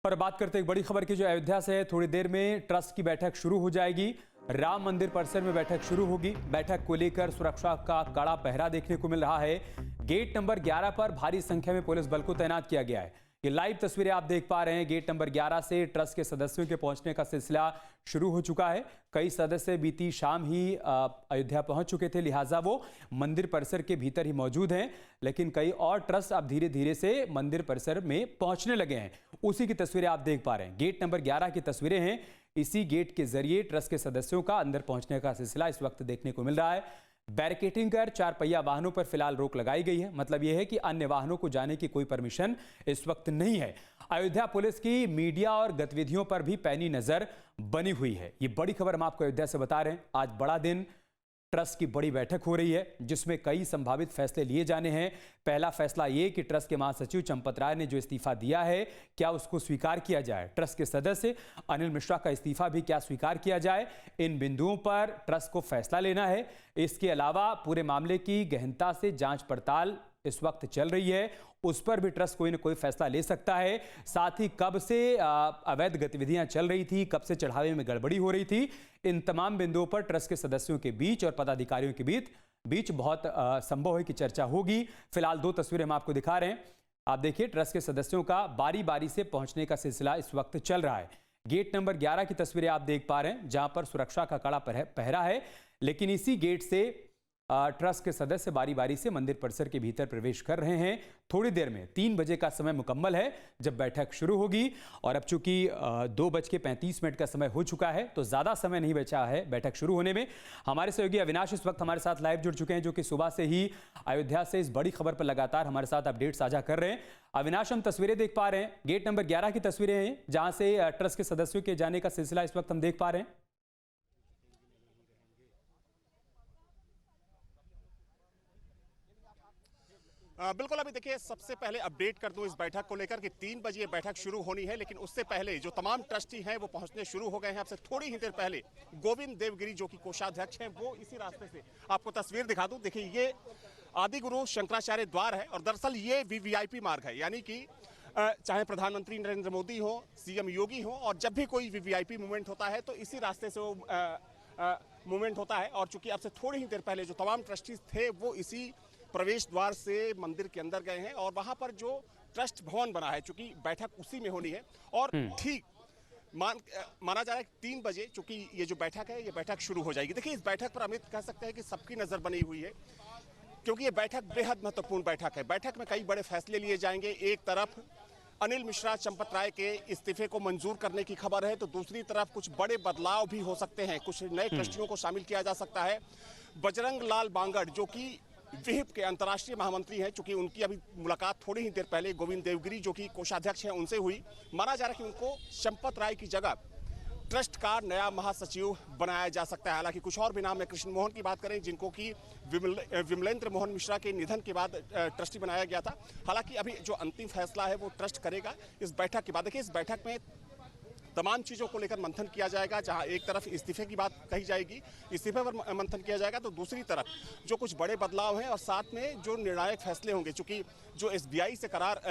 पर बात करते एक बड़ी खबर की जो अयोध्या से है। थोड़ी देर में ट्रस्ट की बैठक शुरू हो जाएगी। राम मंदिर परिसर में बैठक शुरू होगी। बैठक को लेकर सुरक्षा का कड़ा पहरा देखने को मिल रहा है। गेट नंबर 11 पर भारी संख्या में पुलिस बल को तैनात किया गया है। ये लाइव तस्वीरें आप देख पा रहे हैं। गेट नंबर 11 से ट्रस्ट के सदस्यों के पहुंचने का सिलसिला शुरू हो चुका है। कई सदस्य बीती शाम ही अयोध्या पहुंच चुके थे, लिहाजा वो मंदिर परिसर के भीतर ही मौजूद हैं। लेकिन कई और ट्रस्ट अब धीरे धीरे से मंदिर परिसर में पहुंचने लगे हैं। उसी की तस्वीरें आप देख पा रहे हैं। गेट नंबर 11 की तस्वीरें हैं। इसी गेट के जरिए ट्रस्ट के सदस्यों का अंदर पहुंचने का सिलसिला इस वक्त देखने को मिल रहा है। बैरिकेडिंग कर 4 पहिया वाहनों पर फिलहाल रोक लगाई गई है। मतलब यह है कि अन्य वाहनों को जाने की कोई परमिशन इस वक्त नहीं है। अयोध्या पुलिस की मीडिया और गतिविधियों पर भी पैनी नजर बनी हुई है। ये बड़ी खबर हम आपको अयोध्या से बता रहे हैं। आज बड़ा दिन, ट्रस्ट की बड़ी बैठक हो रही है जिसमें कई संभावित फैसले लिए जाने हैं। पहला फैसला ये कि ट्रस्ट के महासचिव चंपत राय ने जो इस्तीफा दिया है, क्या उसको स्वीकार किया जाए। ट्रस्ट के सदस्य अनिल मिश्रा का इस्तीफा भी क्या स्वीकार किया जाए। इन बिंदुओं पर ट्रस्ट को फैसला लेना है। इसके अलावा पूरे मामले की गहनता से जांच पड़ताल इस वक्त चल रही है, उस पर भी ट्रस्ट कोई न कोई फैसला ले सकता है। साथ ही कब से अवैध गतिविधियां चल रही थी, कब से चढ़ावे में गड़बड़ी हो रही थी, इन तमाम बिंदुओं पर ट्रस्ट के सदस्यों के बीच और पदाधिकारियों के बीच बहुत संभव है कि चर्चा होगी। फिलहाल 2 तस्वीरें हम आपको दिखा रहे हैं। आप देखिए, ट्रस्ट के सदस्यों का बारी बारी से पहुंचने का सिलसिला इस वक्त चल रहा है। गेट नंबर 11 की तस्वीरें आप देख पा रहे हैं, जहां पर सुरक्षा का कड़ा पहरा है। लेकिन इसी गेट से ट्रस्ट के सदस्य बारी बारी से मंदिर परिसर के भीतर प्रवेश कर रहे हैं। थोड़ी देर में 3 बजे का समय मुकम्मल है जब बैठक शुरू होगी। और अब चूंकि 2:35 का समय हो चुका है तो ज़्यादा समय नहीं बचा है बैठक शुरू होने में। हमारे सहयोगी अविनाश इस वक्त हमारे साथ लाइव जुड़ चुके हैं, जो कि सुबह से ही अयोध्या से इस बड़ी खबर पर लगातार हमारे साथ अपडेट साझा कर रहे हैं। अविनाश, हम तस्वीरें देख पा रहे हैं। गेट नंबर 11 की तस्वीरें हैं, जहाँ से ट्रस्ट के सदस्यों के जाने का सिलसिला इस वक्त हम देख पा रहे हैं। बिल्कुल, अभी देखिए, सबसे पहले अपडेट कर दूं इस बैठक को लेकर कि 3 बजे ये बैठक शुरू होनी है। लेकिन उससे पहले जो तमाम ट्रस्टी हैं वो पहुंचने शुरू हो गए हैं। आपसे थोड़ी ही देर पहले गोविंद देवगिरी, जो कि कोषाध्यक्ष हैं, वो इसी रास्ते से आपको तस्वीर दिखा दूं। देखिए, ये आदिगुरु शंकराचार्य द्वार है और दरअसल ये वीवीआईपी मार्ग है, यानी कि चाहे प्रधानमंत्री नरेंद्र मोदी हो, सीएम योगी हो, और जब भी कोई वीवीआईपी मूवमेंट होता है तो इसी रास्ते से वो मूवमेंट होता है। और चूंकि आपसे थोड़ी ही देर पहले जो तमाम ट्रस्टीज थे वो इसी प्रवेश द्वार से मंदिर के अंदर गए हैं और वहां पर जो ट्रस्ट भवन बना है, चूंकि बैठक उसी में होनी है। और ठीक माना जा रहा है 3 बजे चूंकि ये जो बैठक है, ये बैठक शुरू हो जाएगी। देखिए, इस बैठक पर अमित कह सकते हैं कि सबकी नजर बनी हुई है, क्योंकि ये बैठक बेहद महत्वपूर्ण बैठक है। बैठक में कई बड़े फैसले लिए जाएंगे। एक तरफ अनिल मिश्रा चंपत राय के इस्तीफे को मंजूर करने की खबर है, तो दूसरी तरफ कुछ बड़े बदलाव भी हो सकते हैं। कुछ नए ट्रस्टियों को शामिल किया जा सकता है। बजरंग लाल बांगड़, जो कि विहिप के अंतर्राष्ट्रीय महामंत्री हैं, चूंकि उनकी अभी मुलाकात थोड़ी ही देर पहले गोविंद देवगिरी, जो कि कोषाध्यक्ष हैं, उनसे हुई। माना जा रहा है कि उनको चंपत राय की जगह ट्रस्ट का नया महासचिव बनाया जा सकता है। हालांकि कुछ और भी नाम है। कृष्ण मोहन की बात करें, जिनको कि विमलेंद्र मोहन मिश्रा के निधन के बाद ट्रस्टी बनाया गया था। हालांकि अभी जो अंतिम फैसला है वो ट्रस्ट करेगा इस बैठक के बाद। देखिए, इस बैठक में तमाम चीज़ों को लेकर मंथन किया जाएगा। जहां एक तरफ इस्तीफे की बात कही जाएगी, इस्तीफे पर मंथन किया जाएगा, तो दूसरी तरफ जो कुछ बड़े बदलाव हैं और साथ में जो निर्णायक फैसले होंगे। चूंकि जो एसबीआई से करार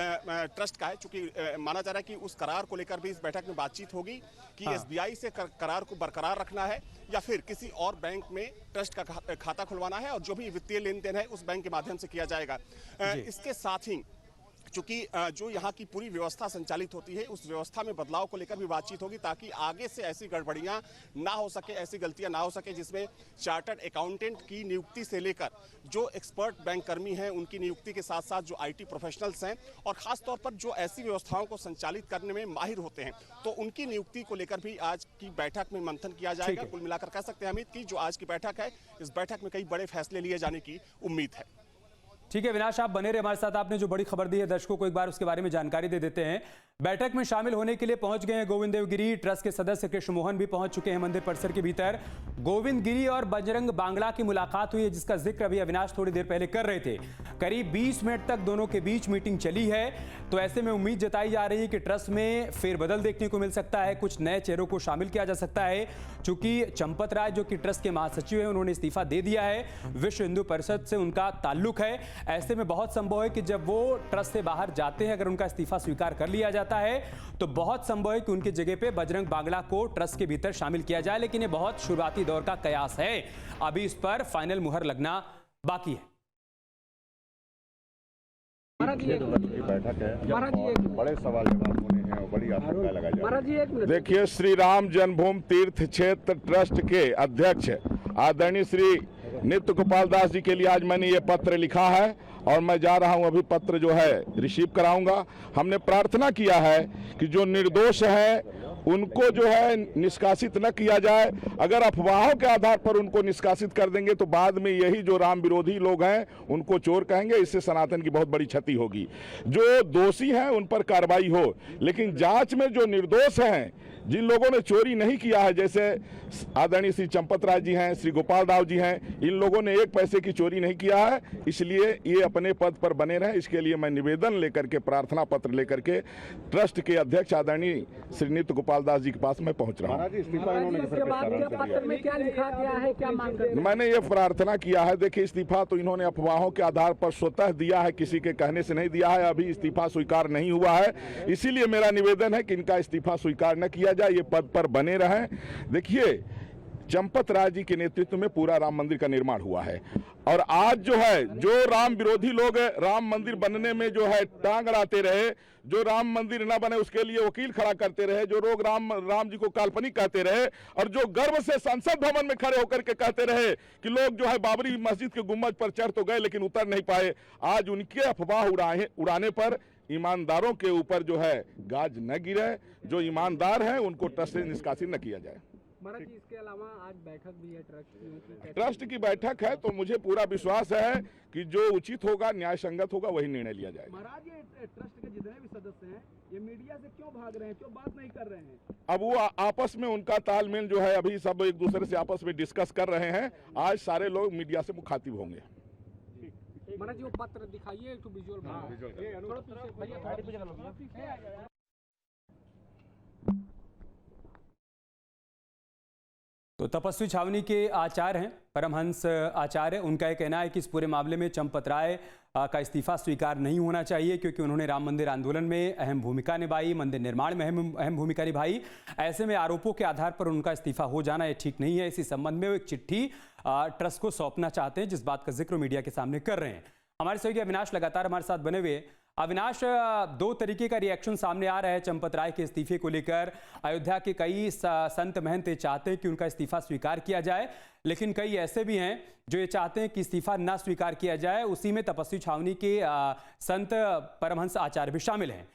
ट्रस्ट का है, चूंकि माना जा रहा है कि उस करार को लेकर भी इस बैठक में बातचीत होगी कि एसबीआई से करार को बरकरार रखना है या फिर किसी और बैंक में ट्रस्ट का खाता खुलवाना है, और जो भी वित्तीय लेन देन है उस बैंक के माध्यम से किया जाएगा। इसके साथ ही चूंकि जो यहाँ की पूरी व्यवस्था संचालित होती है, उस व्यवस्था में बदलाव को लेकर भी बातचीत होगी, ताकि आगे से ऐसी गड़बड़ियाँ ना हो सके, ऐसी गलतियाँ ना हो सके, जिसमें चार्टर्ड अकाउंटेंट की नियुक्ति से लेकर जो एक्सपर्ट बैंक कर्मी हैं उनकी नियुक्ति के साथ साथ जो आईटी प्रोफेशनल्स हैं और खास तौर पर जो ऐसी व्यवस्थाओं को संचालित करने में माहिर होते हैं, तो उनकी नियुक्ति को लेकर भी आज की बैठक में मंथन किया जाएगा। कुल मिलाकर कह सकते हैं अमित की जो आज की बैठक है, इस बैठक में कई बड़े फैसले लिए जाने की उम्मीद है। ठीक है अविनाश, आप बने रहे हमारे साथ। आपने जो बड़ी खबर दी है, दर्शकों को एक बार उसके बारे में जानकारी दे देते हैं। बैठक में शामिल होने के लिए पहुंच गए हैं गोविंद देवगिरी। ट्रस्ट के सदस्य कृष्ण मोहन भी पहुंच चुके हैं मंदिर परिसर के भीतर। गोविंद गिरी और बजरंग बांगड़ा की मुलाकात हुई है, जिसका जिक्र अभी अविनाश थोड़ी देर पहले कर रहे थे। करीब 20 मिनट तक दोनों के बीच मीटिंग चली है। तो ऐसे में उम्मीद जताई जा रही है कि ट्रस्ट में फेरबदल देखने को मिल सकता है, कुछ नए चेहरों को शामिल किया जा सकता है। चूंकि चंपत राय, जो कि ट्रस्ट के महासचिव हैं, उन्होंने इस्तीफा दे दिया है। विश्व हिंदू परिषद से उनका ताल्लुक है। ऐसे में बहुत संभव है कि जब वो ट्रस्ट से बाहर जाते हैं, अगर उनका इस्तीफा स्वीकार कर लिया जाता है तो बहुत संभव है कि उनकी जगह पे बजरंग बांगड़ा को ट्रस्ट के भीतर शामिल किया जाए। लेकिन ये बहुत शुरुआती दौर का कयास है, अभी इस पर फाइनल मुहर लगना बाकी है। की बैठक है और बड़े सवाल जवाब होने हैं और बड़ी आशंका लगाई जा रही है। देखिए, श्री राम जन्मभूमि तीर्थ क्षेत्र ट्रस्ट के अध्यक्ष आदरणीय श्री नित्य गोपाल दास जी के लिए आज मैंने ये पत्र लिखा है और मैं जा रहा हूं, अभी पत्र जो है रिसीव कराऊंगा। हमने प्रार्थना किया है कि जो निर्दोष हैं उनको जो है निष्कासित न किया जाए। अगर अफवाहों के आधार पर उनको निष्कासित कर देंगे तो बाद में यही जो राम विरोधी लोग हैं उनको चोर कहेंगे, इससे सनातन की बहुत बड़ी क्षति होगी। जो दोषी हैं उन पर कार्रवाई हो, लेकिन जांच में जो निर्दोष हैं, जिन लोगों ने चोरी नहीं किया है, जैसे आदरणीय श्री चंपत राय जी हैं, श्री गोपाल राव जी हैं, इन लोगों ने एक पैसे की चोरी नहीं किया है, इसलिए ये अपने पद पर बने रहें। इसके लिए मैं निवेदन लेकर के, प्रार्थना पत्र लेकर के ट्रस्ट के अध्यक्ष आदरणीय श्री नित्य गोपाल दास जी के पास मैं पहुंच रहा हूँ। मैंने ये प्रार्थना किया है, देखिए इस्तीफा तो इन्होंने अफवाहों के आधार पर स्वतः दिया है, किसी के कहने से नहीं दिया है। अभी इस्तीफा स्वीकार नहीं हुआ है, इसीलिए मेरा निवेदन है कि इनका इस्तीफा स्वीकार न किया जाए, ये पद पर बने रहें। देखिए, चंपत राय जी के नेतृत्व में पूरा राम मंदिर का निर्माण हुआ है और आज जो है, जो राम विरोधी लोग राम मंदिर बनने में जो है टांग अड़ाते रहे, जो राम मंदिर ना बने उसके लिए वकील खड़ा करते रहे, जो लोग राम जी को काल्पनिक कहते रहे और जो गर्व से संसद भवन में खड़े होकर के कहते रहे कि लोग जो है बाबरी मस्जिद के गुम्बद पर चढ़ तो गए लेकिन उतर नहीं पाए, आज उनके अफवाह उड़ाने पर ईमानदारों के ऊपर जो है गाज न गिरे। जो ईमानदार हैं उनको ट्रस्ट से निष्कासित न किया जाए। महाराज जी, इसके अलावा आज बैठक भी है ट्रस्ट की बैठक है, तो मुझे पूरा विश्वास है कि जो उचित होगा, न्याय संगत होगा, वही निर्णय लिया जाएगा। महाराज, ये ट्रस्ट के जितने भी सदस्य हैं ये मीडिया से क्यों भाग रहे हैं, क्यों बात नहीं कर रहे हैं? अब वो आपस में उनका तालमेल जो है, अभी सब एक दूसरे से आपस में डिस्कस कर रहे हैं। आज सारे लोग मीडिया से मुखातिब होंगे। महाराज जी, वो पत्र दिखाइए, एक विजुअल। तो तपस्वी छावनी के आचार्य हैं, परमहंस आचार्य, उनका यह कहना है कि इस पूरे मामले में चंपत राय का इस्तीफा स्वीकार नहीं होना चाहिए क्योंकि उन्होंने राम मंदिर आंदोलन में अहम भूमिका निभाई, मंदिर निर्माण में अहम भूमिका निभाई। ऐसे में आरोपों के आधार पर उनका इस्तीफा हो जाना ये ठीक नहीं है। इसी संबंध में वो एक चिट्ठी ट्रस्ट को सौंपना चाहते हैं, जिस बात का जिक्र मीडिया के सामने कर रहे हैं। हमारे सहयोगी अविनाश लगातार हमारे साथ बने हुए। अविनाश, दो तरीके का रिएक्शन सामने आ रहा है चंपत राय के इस्तीफे को लेकर। अयोध्या के कई संत महंत चाहते हैं कि उनका इस्तीफा स्वीकार किया जाए, लेकिन कई ऐसे भी हैं जो ये चाहते हैं कि इस्तीफा ना स्वीकार किया जाए। उसी में तपस्वी छावनी के संत परमहंस आचार्य भी शामिल हैं।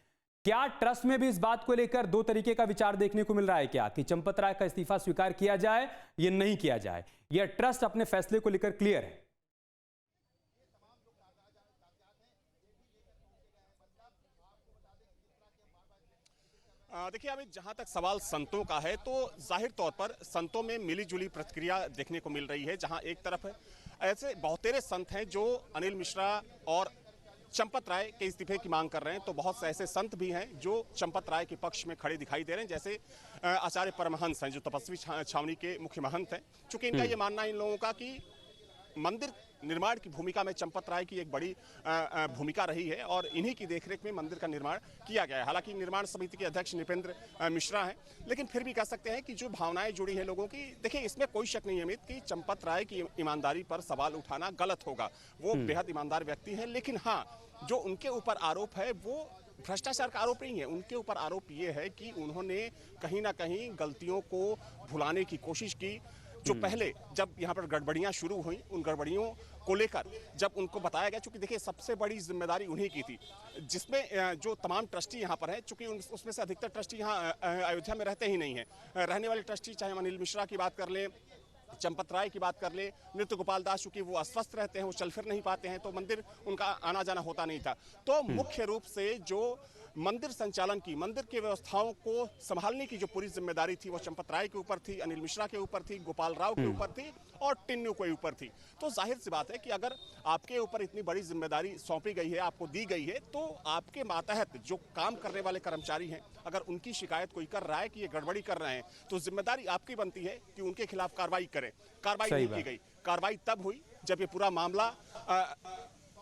क्या ट्रस्ट में भी इस बात को लेकर दो तरीके का विचार देखने को मिल रहा है क्या, कि चंपत राय का इस्तीफा स्वीकार किया जाए या नहीं किया जाए, या ट्रस्ट अपने फैसले को लेकर क्लियर है? देखिए, अभी जहां तक सवाल संतों का है तो जाहिर तौर पर संतों में मिलीजुली प्रतिक्रिया देखने को मिल रही है। जहां एक तरफ ऐसे बहुतेरे संत हैं जो अनिल मिश्रा और चंपत राय के इस्तीफे की मांग कर रहे हैं, तो बहुत से ऐसे संत भी हैं जो चंपत राय के पक्ष में खड़े दिखाई दे रहे हैं, जैसे आचार्य परमहंस हैं जो तपस्वी छावनी के मुख्य महंत हैं। चूंकि इनका ये मानना है इन लोगों का कि मंदिर निर्माण की भूमिका में चंपत राय की एक बड़ी भूमिका रही है और इन्हीं की देखरेख में मंदिर का निर्माण किया गया है। हालांकि निर्माण समिति के अध्यक्ष नृपेंद्र मिश्रा हैं, लेकिन फिर भी कह सकते हैं कि जो भावनाएं जुड़ी हैं लोगों की, देखिए इसमें कोई शक नहीं है अमित कि चंपत राय की ईमानदारी पर सवाल उठाना गलत होगा। वो बेहद ईमानदार व्यक्ति है, लेकिन हाँ, जो उनके ऊपर आरोप है वो भ्रष्टाचार का आरोप नहीं है। उनके ऊपर आरोप ये है कि उन्होंने कहीं ना कहीं गलतियों को भुलाने की कोशिश की। जो पहले जब यहाँ पर गड़बड़ियाँ शुरू हुई, उन गड़बड़ियों को लेकर जब उनको बताया गया, चूंकि देखिए सबसे बड़ी जिम्मेदारी उन्हीं की थी, जिसमें जो तमाम ट्रस्टी यहाँ पर हैं, चूंकि उसमें से अधिकतर ट्रस्टी यहाँ अयोध्या में रहते ही नहीं हैं। रहने वाले ट्रस्टी, चाहे हम अनिल मिश्रा की बात कर लें, चंपत राय की बात कर ले, नित्य गोपाल दास, चूंकि वो अस्वस्थ रहते हैं, वो चल फिर नहीं पाते हैं, तो मंदिर उनका आना जाना होता नहीं था। तो मुख्य रूप से जो मंदिर संचालन की, मंदिर की व्यवस्थाओं को संभालने की जो पूरी जिम्मेदारी थी वो चंपत राय के ऊपर थी, अनिल मिश्रा के ऊपर थी, गोपाल राव के ऊपर थी और टिन्नू के ऊपर थी। तो जाहिर सी बात है कि अगर आपके ऊपर इतनी बड़ी जिम्मेदारी सौंपी गई है, आपको दी गई है, तो आपके मातहत जो काम करने वाले कर्मचारी हैं, अगर उनकी शिकायत कोई कर रहा है कि ये गड़बड़ी कर रहे हैं, तो जिम्मेदारी आपकी बनती है कि उनके खिलाफ कार्रवाई करें। कार्रवाई नहीं की गई। कार्रवाई तब हुई जब ये पूरा मामला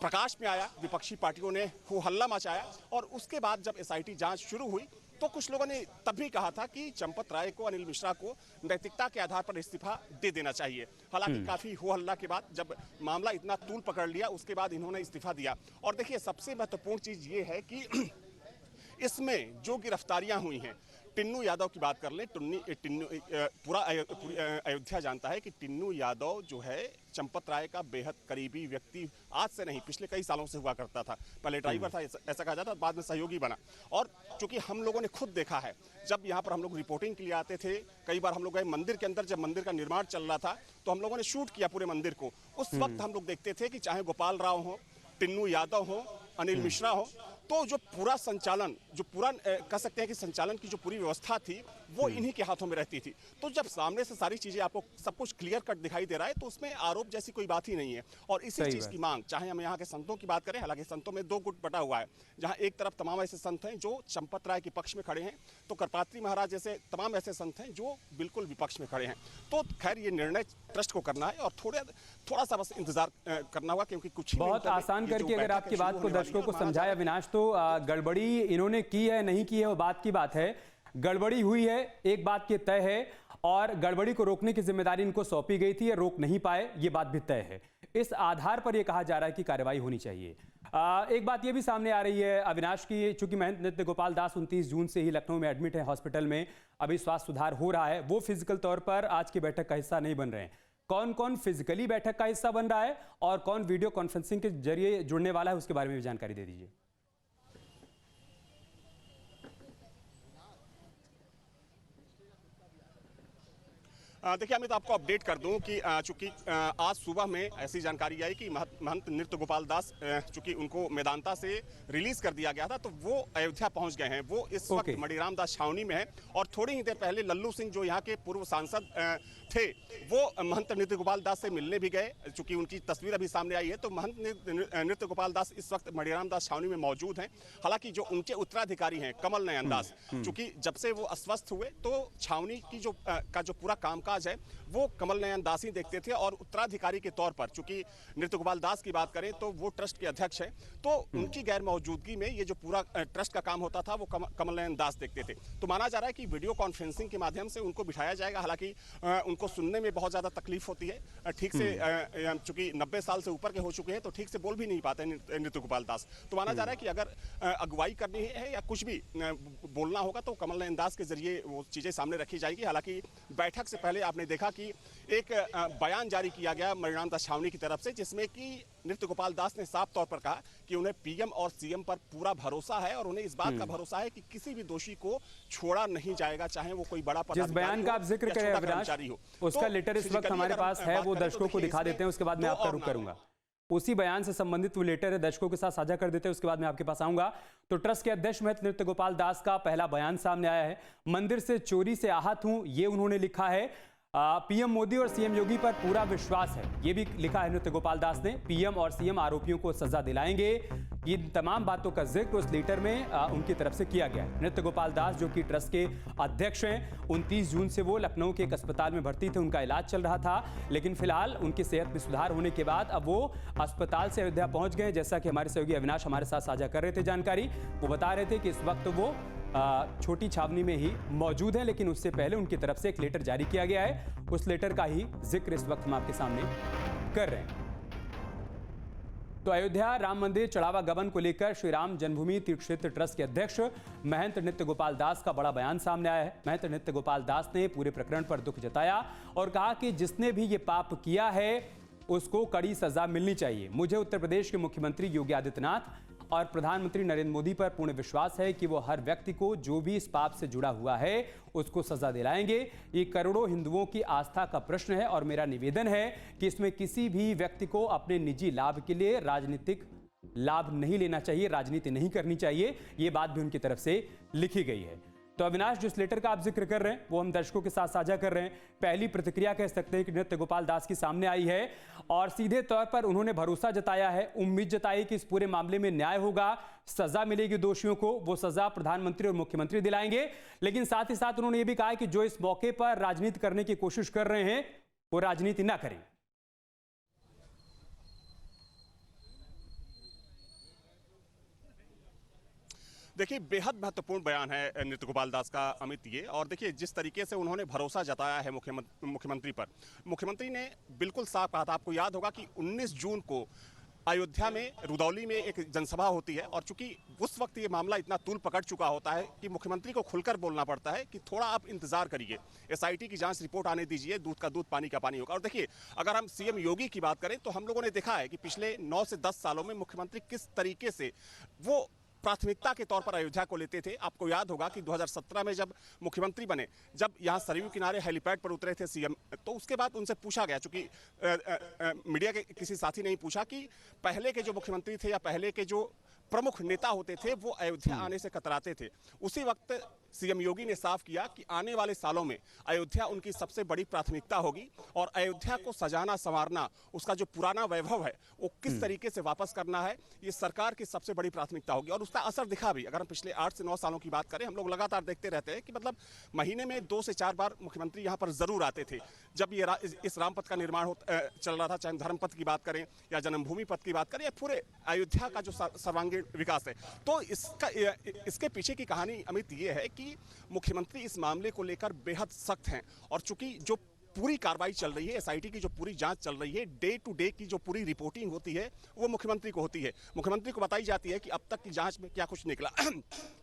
प्रकाश में आया, विपक्षी पार्टियों ने हो हल्ला मचाया और उसके बाद जब एसआईटी जांच शुरू हुई तो कुछ लोगों ने तब भी कहा था कि चंपत राय को, अनिल मिश्रा को नैतिकता के आधार पर इस्तीफा दे देना चाहिए। हालांकि काफी हो हल्ला के बाद जब मामला इतना तूल पकड़ लिया उसके बाद इन्होंने इस्तीफा दिया। और देखिए सबसे महत्वपूर्ण चीज ये है कि इसमें जो गिरफ्तारियां हुई हैं, टिन्नू यादव की बात कर लें, पूरा अयोध्या जानता है कि टिन्नू यादव जो है चंपत राय का बेहद करीबी व्यक्ति आज से नहीं पिछले कई सालों से हुआ करता था। पहले ड्राइवर था ऐसा कहा जाता, बाद में सहयोगी बना। और चूंकि हम लोगों ने खुद देखा है, जब यहाँ पर हम लोग रिपोर्टिंग के लिए आते थे, कई बार हम लोग गए मंदिर के अंदर, जब मंदिर का निर्माण चल रहा था तो हम लोगों ने शूट किया पूरे मंदिर को। उस वक्त हम लोग देखते थे कि चाहे गोपाल राव हो, टिन्नू यादव हो, अनिल मिश्रा हो, तो जो पूरा संचालन, जो पूरा कह सकते हैं कि संचालन की जो पूरी व्यवस्था थी वो इन्हीं के हाथों में रहती थी। तो जब सामने से सारी चीजें आपको सब कुछ क्लियर कट दिखाई दे रहा है तो उसमें आरोप जैसी कोई बात ही नहीं है। और इसी चीज की मांग, चाहे हम यहाँ के संतों की बात करें, हालांकि संतों में दो गुट बटा हुआ है, जहाँ एक तरफ तमाम ऐसे संत हैं जो चंपत राय के पक्ष में खड़े हैं, तो करपात्री महाराज जैसे तमाम ऐसे संत हैं जो बिल्कुल विपक्ष में खड़े हैं। तो खैर ये निर्णय ट्रस्ट को करना है और थोड़ा सा बस इंतजार करना होगा, क्योंकि कुछ बहुत आसान करके अगर आपकी बात को दर्शकों को समझाया अविनाश, तो गड़बड़ी इन्होंने की है नहीं की है वो बात की बात है। गड़बड़ी हुई है, एक बात की तय है, और गड़बड़ी को रोकने की जिम्मेदारी इनको सौंपी गई थी, रोक नहीं पाए, ये बात भी तय है। इस आधार पर यह कहा जा रहा है कि कार्रवाई होनी चाहिए। एक बात यह भी सामने आ रही है अविनाश की, चूंकि महंत नृत्य गोपाल दास 29 जून से ही लखनऊ में एडमिट है हॉस्पिटल में, अभी स्वास्थ्य सुधार हो रहा है, वो फिजिकल तौर पर आज की बैठक का हिस्सा नहीं बन रहे हैं। कौन कौन फिजिकली बैठक का हिस्सा बन रहा है और कौन वीडियो कॉन्फ्रेंसिंग के जरिए जुड़ने वाला है, उसके बारे में भी जानकारी दे दीजिए। देखिए अमित, आपको अपडेट कर दूं कि चूंकि आज सुबह में ऐसी जानकारी आई कि महंत नृत्य गोपाल दास, चूंकि उनको मेदांता से रिलीज कर दिया गया था, तो वो अयोध्या पहुंच गए हैं। वो इस वक्त मणिराम दास छावनी में है और थोड़ी ही देर पहले लल्लू सिंह जो यहाँ के पूर्व सांसद थे, वो महंत नृत्य गोपाल दास से मिलने भी गए। चूंकि उनकी तस्वीर अभी सामने आई है, तो महंत नृत्य गोपाल दास इस वक्त मणिराम दास छावनी में मौजूद हैं। हालांकि जो उनके उत्तराधिकारी हैं कमल नयन दास, चूंकि जब से वो अस्वस्थ हुए तो छावनी की जो पूरा कामकाज है वो कमल नयन दास ही देखते थे, और उत्तराधिकारी के तौर पर चूंकि नृत्य गोपाल दास की बात करें तो वो ट्रस्ट के अध्यक्ष हैं, तो उनकी गैर मौजूदगी में ये जो पूरा ट्रस्ट का काम होता था वो कमल नयन दास देखते थे। तो माना जा रहा है कि वीडियो कॉन्फ्रेंसिंग के माध्यम से उनको बिठाया जाएगा। हालांकि उनको सुनने में बहुत ज्यादा तकलीफ होती है, ठीक से चूंकि 90 साल से ऊपर के हो चुके हैं तो ठीक से बोल भी नहीं पाते नृत्य गोपाल दास। तो माना जा रहा है कि अगर अगुवाई करनी है या कुछ भी बोलना होगा तो कमल नयन दास के जरिए वो चीजें सामने रखी जाएगी। हालांकि बैठक से पहले आपने देखा कि एक बयान जारी किया गया मणिराम दास छावनी की तरफ से, जिसमें कि नृत्य गोपाल दास ने साफ तौर पर कहा कि उन्हें पीएम और सीएम पर पूरा भरोसा है और उन्हें इस बात का भरोसा है कि किसी भी दोषी को छोड़ा नहीं जाएगा, चाहे वो कोई बड़ा पदाधिकारी हो। जिस बयान का आप जिक्र करें अविनाश, उसका लेटर इस वक्त हमारे पास है, वो दर्शकों को दिखा देते हैं, उसके बाद मैं आपका रुख करूंगा। उसी बयान से संबंधित वो लेटर है, दर्शकों के साथ साझा कर देते हैं, उसके बाद मैं आपके पास आऊंगा। तो ट्रस्ट के अध्यक्ष महंत नृत्य गोपाल दास का पहला बयान सामने आया है। मंदिर से चोरी से आहत हूं, ये उन्होंने लिखा है। पीएम मोदी और सीएम योगी पर पूरा विश्वास है, ये भी लिखा है नृत्य गोपाल दास ने। पीएम और सीएम आरोपियों को सजा दिलाएंगे, ये तमाम बातों का जिक्र उस लेटर में उनकी तरफ से किया गया है। नृत्य गोपाल दास जो कि ट्रस्ट के अध्यक्ष हैं, 29 जून से वो लखनऊ के एक अस्पताल में भर्ती थे, उनका इलाज चल रहा था, लेकिन फिलहाल उनकी सेहत में सुधार होने के बाद अब वो अस्पताल से अयोध्या पहुंच गए। जैसा कि हमारे सहयोगी अविनाश हमारे साथ साझा कर रहे थे जानकारी, वो बता रहे थे कि इस वक्त वो छोटी छावनी में ही मौजूद है, लेकिन उससे पहले उनकी तरफ से एक लेटर जारी किया गया है। उस लेटर का ही जिक्र इस वक्त हम आपके सामने कर रहे हैं। तो अयोध्या राम मंदिर चढ़ावा गबन को लेकर श्री राम जन्मभूमि तीर्थ क्षेत्र ट्रस्ट के अध्यक्ष महंत नृत्य गोपाल दास का बड़ा बयान सामने आया है। महंत नृत्य गोपाल दास ने पूरे प्रकरण पर दुख जताया और कहा कि जिसने भी ये पाप किया है उसको कड़ी सजा मिलनी चाहिए। मुझे उत्तर प्रदेश के मुख्यमंत्री योगी आदित्यनाथ और प्रधानमंत्री नरेंद्र मोदी पर पूर्ण विश्वास है कि वो हर व्यक्ति को जो भी इस पाप से जुड़ा हुआ है उसको सजा दिलाएंगे। ये करोड़ों हिंदुओं की आस्था का प्रश्न है और मेरा निवेदन है कि इसमें किसी भी व्यक्ति को अपने निजी लाभ के लिए राजनीतिक लाभ नहीं लेना चाहिए, राजनीति नहीं करनी चाहिए। ये बात भी उनकी तरफ से लिखी गई है। तो अविनाश, जिस लेटर का आप जिक्र कर रहे हैं वो हम दर्शकों के साथ साझा कर रहे हैं। पहली प्रतिक्रिया कह सकते हैं कि नृत्य गोपाल दास की सामने आई है और सीधे तौर पर उन्होंने भरोसा जताया है, उम्मीद जताई कि इस पूरे मामले में न्याय होगा, सजा मिलेगी दोषियों को, वो सजा प्रधानमंत्री और मुख्यमंत्री दिलाएंगे। लेकिन साथ ही साथ उन्होंने ये भी कहा कि जो इस मौके पर राजनीति करने की कोशिश कर रहे हैं वो राजनीति ना करें। देखिए, बेहद महत्वपूर्ण बयान है नृत्य गोपाल दास का, अमित, ये। और देखिए, जिस तरीके से उन्होंने भरोसा जताया है मुख्यमंत्री पर, मुख्यमंत्री ने बिल्कुल साफ कहा था। आपको याद होगा कि 19 जून को अयोध्या में रुदौली में एक जनसभा होती है, और चूंकि उस वक्त ये मामला इतना तूल पकड़ चुका होता है कि मुख्यमंत्री को खुलकर बोलना पड़ता है कि थोड़ा आप इंतजार करिए, एसआईटी की जांच रिपोर्ट आने दीजिए, दूध का दूध पानी का पानी होगा। और देखिए, अगर हम सीएम योगी की बात करें तो हम लोगों ने देखा है कि पिछले 9 से 10 सालों में मुख्यमंत्री किस तरीके से वो प्राथमिकता के तौर पर अयोध्या को लेते थे। आपको याद होगा कि 2017 में जब मुख्यमंत्री बने, जब यहाँ सरयू किनारे हेलीपैड पर उतरे थे सीएम, तो उसके बाद उनसे पूछा गया, चूंकि मीडिया के किसी साथी ने पूछा कि पहले के जो मुख्यमंत्री थे या पहले के जो प्रमुख नेता होते थे वो अयोध्या आने से कतराते थे। उसी वक्त सीएम योगी ने साफ किया कि आने वाले सालों में अयोध्या उनकी सबसे बड़ी प्राथमिकता होगी, और अयोध्या को सजाना संवारना, उसका जो पुराना वैभव है वो किस तरीके से वापस करना है, ये सरकार की सबसे बड़ी प्राथमिकता होगी। और उसका असर दिखा भी। अगर हम पिछले 8 से 9 सालों की बात करें, हम लोग लगातार देखते रहते हैं कि मतलब महीने में 2 से 4 बार मुख्यमंत्री यहाँ पर जरूर आते थे। जब ये इस रामपथ का निर्माण चल रहा था, चाहे धर्मपथ की बात करें या जन्मभूमि पथ की बात करें या पूरे अयोध्या का जो सर्वांगीण विकास है, तो इसके पीछे की कहानी, अमित, ये है कि मुख्यमंत्री इस मामले को लेकर बेहद सख्त हैं। और चूंकि जो पूरी कार्रवाई चल रही है, एसआईटी की जो पूरी जांच चल रही है, डे टू डे की जो पूरी रिपोर्टिंग होती है वो मुख्यमंत्री को होती है। मुख्यमंत्री को बताई जाती है कि अब तक की जांच में क्या कुछ निकला।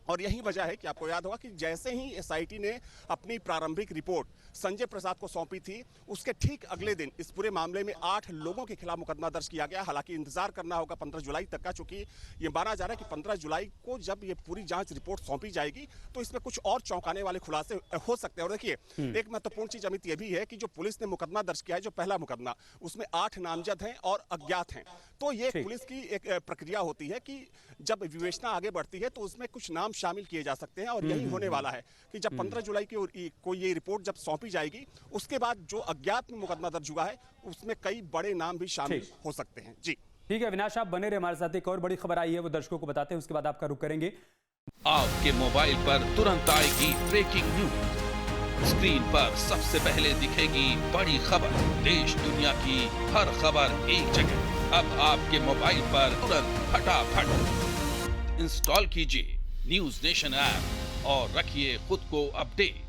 और यही वजह है कि आपको याद होगा कि जैसे ही एसआईटी ने अपनी प्रारंभिक रिपोर्ट संजय प्रसाद को सौंपी थी, उसके ठीक अगले दिन इस पूरे मामले में 8 लोगों के खिलाफ मुकदमा दर्ज किया गया। हालांकि इंतजार करना होगा 15 जुलाई तक का, चूंकि ये माना जा रहा है कि 15 जुलाई को जब ये पूरी जांच रिपोर्ट सौंपी जाएगी तो इसमें कुछ और चौंकाने वाले खुलासे हो सकते हैं। और देखिए, एक महत्वपूर्ण चीज, अमित, ये भी है कि जो पुलिस ने मुकदमा दर्ज किया है, जो पहला मुकदमा, उसमें 8 नामजद हैं और अज्ञात हैं। तो ये पुलिस की एक प्रक्रिया होती है कि जब विवेचना आगे बढ़ती है तो उसमें कुछ नाम शामिल किए जा सकते हैं। और यही होने वाला है कि जब 15 जुलाई को ये रिपोर्ट जब सौंपी जाएगी, उसके बाद जो अज्ञात में मुकदमा दर्ज हुआ है उसमें कई बड़े नाम भी शामिल हो सकते हैं। जी ठीक है अविनाश, आप बने रहे हमारे साथ। एक और बड़ी खबर आई है, वो दर्शकों को बताते हैं, उसके बाद आपका रुख करेंगे। आपके मोबाइल पर तुरंत आएगी ब्रेकिंग न्यूज। स्क्रीन पर सबसे पहले दिखेगी बड़ी खबर। देश दुनिया की हर खबर एक जगह। अब आपके मोबाइल पर तुरंत फटाफट इंस्टॉल कीजिए न्यूज नेशन ऐप और रखिए खुद को अपडेट।